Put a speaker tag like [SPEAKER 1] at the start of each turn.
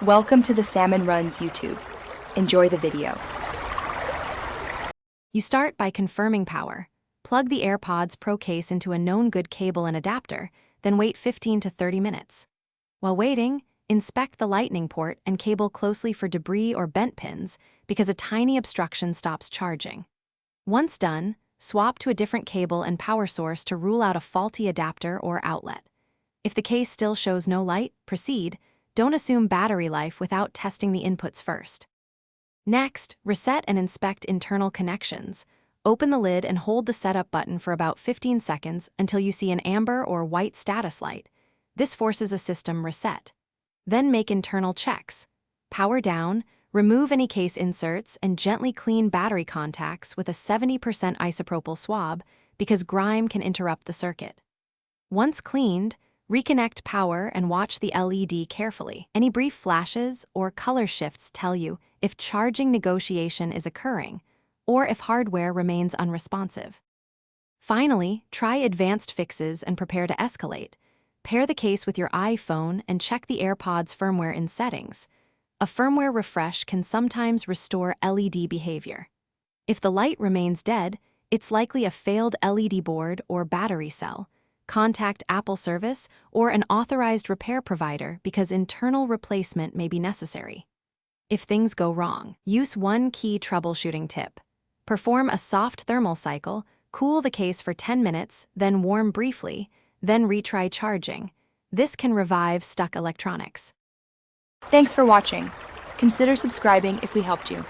[SPEAKER 1] Welcome to the Salmon Runs YouTube. Enjoy the video.
[SPEAKER 2] You start by confirming power. Plug the AirPods Pro case into a known good cable and adapter, then wait 15 to 30 minutes. While waiting, inspect the lightning port and cable closely for debris or bent pins because a tiny obstruction stops charging. Once done, swap to a different cable and power source to rule out a faulty adapter or outlet. If the case still shows no light, proceed. Don't assume battery life without testing the inputs first. Next, reset and inspect internal connections. Open the lid and hold the setup button for about 15 seconds until you see an amber or white status light. This forces a system reset. Then make internal checks. Power down, remove any case inserts, and gently clean battery contacts with a 70% isopropyl swab because grime can interrupt the circuit. Once cleaned, reconnect power and watch the LED carefully. Any brief flashes or color shifts tell you if charging negotiation is occurring or if hardware remains unresponsive. Finally, try advanced fixes and prepare to escalate. Pair the case with your iPhone and check the AirPods firmware in settings. A firmware refresh can sometimes restore LED behavior. If the light remains dead, it's likely a failed LED board or battery cell. Contact Apple service or an authorized repair provider because internal replacement may be necessary. If things go wrong, use one key troubleshooting tip. Perform a soft thermal cycle, cool the case for 10 minutes, then warm briefly, then retry charging. This can revive stuck electronics.
[SPEAKER 1] Thanks for watching. Consider subscribing if we helped you.